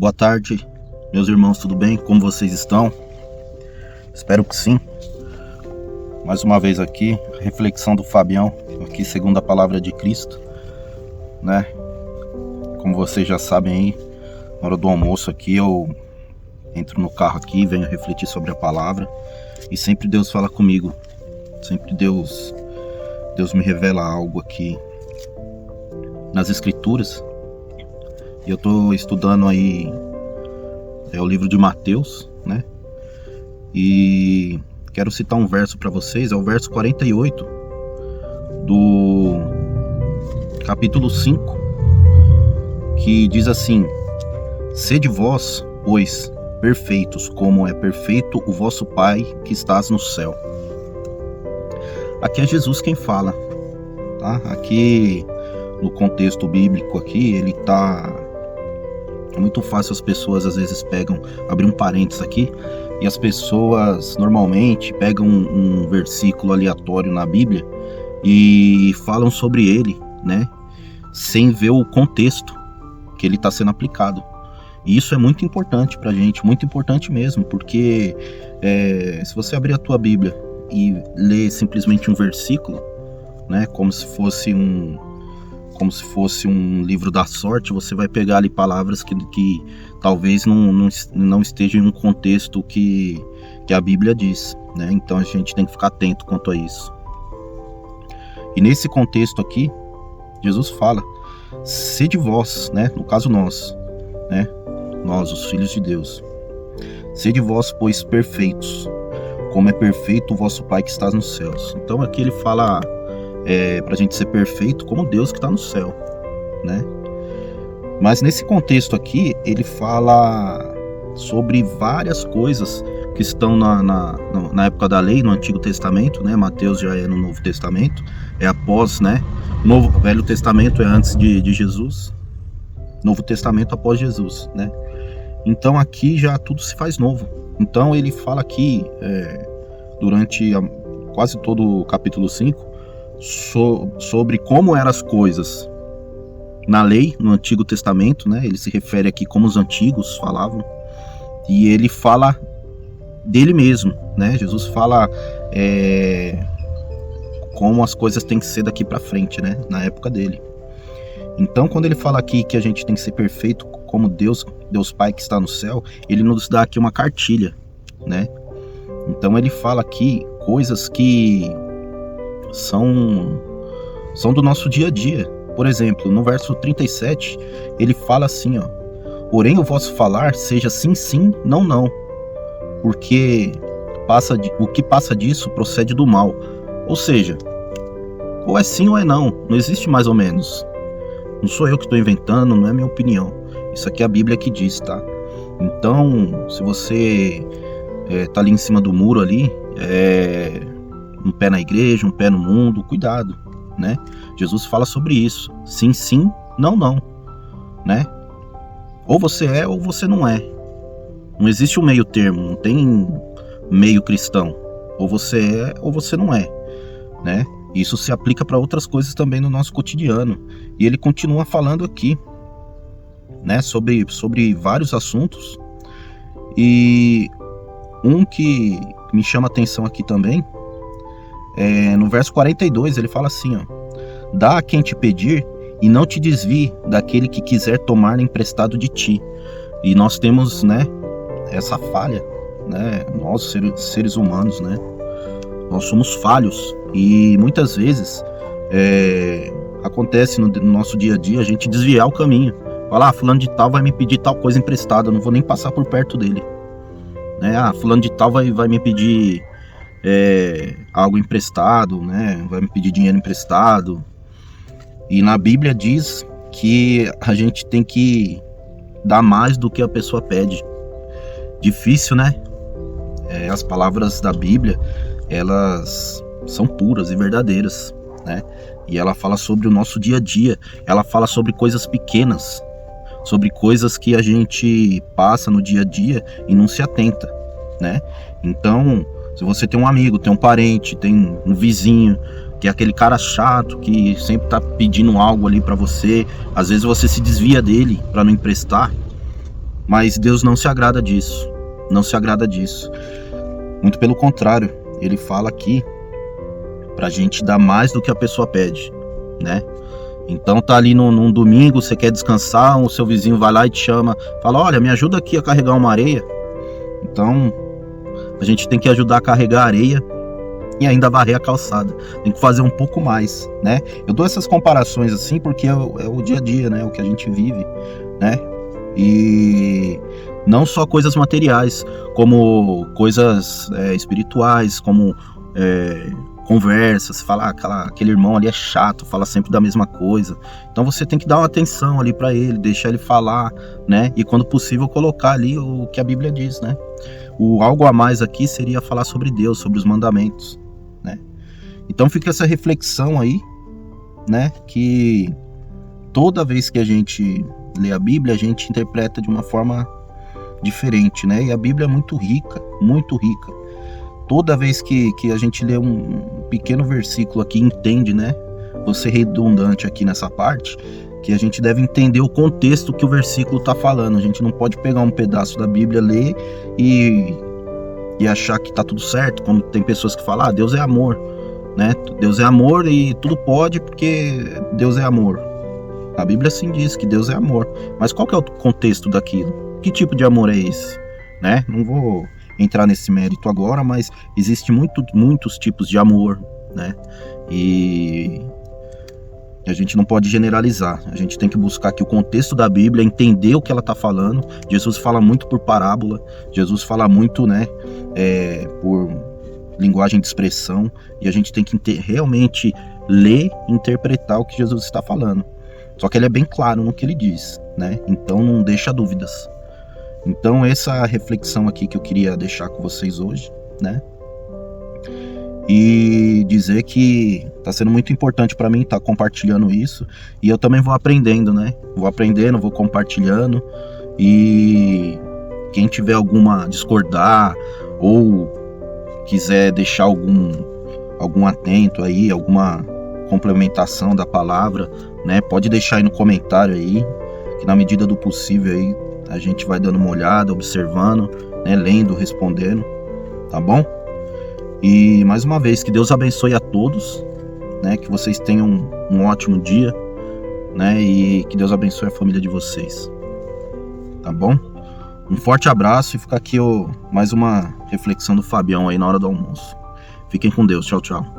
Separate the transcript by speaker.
Speaker 1: Boa tarde, meus irmãos, tudo bem? Como vocês estão? Espero que sim. Mais uma vez aqui, reflexão do Fabião, aqui segundo a palavra de Cristo, né? Como vocês já sabem aí, na hora do almoço aqui eu entro no carro aqui, venho refletir sobre a palavra e sempre Deus fala comigo, sempre Deus me revela algo aqui nas Escrituras. E eu estou estudando aí o livro de Mateus, né? E quero citar um verso para vocês, é o verso 48 do capítulo 5, que diz assim: Sede vós, pois, perfeitos, como é perfeito o vosso Pai que estás no céu. Aqui é Jesus quem fala, tá? Aqui no contexto bíblico aqui, ele tá... É muito fácil, as pessoas às vezes pegam, abrir um parênteses aqui, e as pessoas normalmente pegam um versículo aleatório na Bíblia e falam sobre ele, né? Sem ver o contexto que ele está sendo aplicado. E isso é muito importante pra gente, muito importante mesmo, porque se você abrir a tua Bíblia e ler simplesmente um versículo, né? Como se fosse um livro da sorte, você vai pegar ali palavras que talvez não estejam em um contexto que a Bíblia diz, né? Então a gente tem que ficar atento quanto a isso. E nesse contexto aqui, Jesus fala: sede vós, né? No caso nós, né? Nós, os filhos de Deus. Sede vós, pois, perfeitos, como é perfeito o vosso Pai que está nos céus. Então aqui ele fala pra gente ser perfeito como Deus que está no céu, né? Mas nesse contexto aqui, ele fala sobre várias coisas que estão na época da lei, no Antigo Testamento, né? Mateus já é no Novo Testamento, é após, né? O Velho Testamento é antes de Jesus, Novo Testamento após Jesus, né? Então aqui já tudo se faz novo. Então ele fala aqui, durante quase todo o capítulo 5, sobre como eram as coisas na lei, no Antigo Testamento, né? Ele se refere aqui como os antigos falavam, e ele fala dele mesmo, né? Jesus fala como as coisas têm que ser daqui para frente, né? Na época dele. Então, quando ele fala aqui que a gente tem que ser perfeito como Deus Pai que está no céu, ele nos dá aqui uma cartilha, né? Então ele fala aqui coisas que são do nosso dia a dia. Por exemplo, no verso 37, ele fala assim, ó: porém o vosso falar seja sim, sim, não, não, porque o que passa disso procede do mal. Ou seja, ou é sim ou é não, não existe mais ou menos. Não sou eu que estou inventando, não é minha opinião. Isso aqui é a Bíblia que diz, tá? Então, se você tá ali em cima do muro ali, um pé na igreja, um pé no mundo, cuidado, né? Jesus fala sobre isso. Sim, sim, não, não, né? Ou você é ou você não é. Não existe um meio termo, não tem meio cristão. Ou você é ou você não é, né? Isso se aplica para outras coisas também no nosso cotidiano. E ele continua falando aqui, né? Sobre vários assuntos. E um que me chama a atenção aqui também, no verso 42, ele fala assim, ó: dá a quem te pedir e não te desvie daquele que quiser tomar emprestado de ti. E nós temos, né, essa falha, né? Nós, seres humanos, né? Nós somos falhos e muitas vezes acontece no nosso dia a dia a gente desviar o caminho. Falar: fulano de tal vai me pedir tal coisa emprestada, eu não vou nem passar por perto dele, né? Fulano de tal vai me pedir algo emprestado, né? Vai me pedir dinheiro emprestado. E na Bíblia diz que a gente tem que dar mais do que a pessoa pede. Difícil, né? As palavras da Bíblia, elas são puras e verdadeiras, né? E ela fala sobre o nosso dia a dia, ela fala sobre coisas pequenas, sobre coisas que a gente passa no dia a dia e não se atenta, né? Então, se você tem um amigo, tem um parente, tem um vizinho, que é aquele cara chato que sempre tá pedindo algo ali pra você, às vezes você se desvia dele pra não emprestar, Mas Deus não se agrada disso. Não se agrada disso. Muito pelo contrário, ele fala aqui pra gente dar mais do que a pessoa pede, né? Então tá ali num domingo, você quer descansar, o seu vizinho vai lá e te chama, fala, olha, me ajuda aqui a carregar uma areia. Então a gente tem que ajudar a carregar a areia e ainda varrer a calçada. Tem que fazer um pouco mais, né? Eu dou essas comparações assim porque é o dia a dia, né? O que a gente vive, né? E não só coisas materiais, como coisas espirituais, como conversas, falar aquele irmão ali é chato, fala sempre da mesma coisa. Então você tem que dar uma atenção ali para ele, deixar ele falar, né? E quando possível colocar ali o que a Bíblia diz, né? O algo a mais aqui seria falar sobre Deus, sobre os mandamentos, né? Então fica essa reflexão aí, né? Que toda vez que a gente lê a Bíblia, a gente interpreta de uma forma diferente, né? E a Bíblia é muito rica, muito rica. Toda vez que a gente lê um pequeno versículo aqui, entende, né? Vou ser redundante aqui nessa parte, que a gente deve entender o contexto que o versículo está falando. A gente não pode pegar um pedaço da Bíblia, ler e achar que está tudo certo, como tem pessoas que falam, Deus é amor, né? Deus é amor e tudo pode porque Deus é amor. A Bíblia sim diz que Deus é amor, mas qual que é o contexto daquilo? Que tipo de amor é esse? Né? Não vou entrar nesse mérito agora, mas existe muitos tipos de amor, né? E a gente não pode generalizar, a gente tem que buscar aqui o contexto da Bíblia, entender o que ela está falando. Jesus fala muito por parábola, Jesus fala muito, né, por linguagem de expressão, e a gente tem que realmente ler e interpretar o que Jesus está falando. Só que ele é bem claro no que ele diz, né? Então não deixa dúvidas. Então essa reflexão aqui que eu queria deixar com vocês hoje, né? E dizer que tá sendo muito importante para mim estar compartilhando isso, e eu também vou aprendendo, né? Vou aprendendo, vou compartilhando, e quem tiver alguma discordar ou quiser deixar algum atento aí, alguma complementação da palavra, né? Pode deixar aí no comentário aí, que na medida do possível aí a gente vai dando uma olhada, observando, né? Lendo, respondendo, tá bom? E mais uma vez, que Deus abençoe a todos, né? Que vocês tenham um ótimo dia, né? E que Deus abençoe a família de vocês, tá bom? Um forte abraço, e fica aqui mais uma reflexão do Fabião aí na hora do almoço. Fiquem com Deus, tchau, tchau.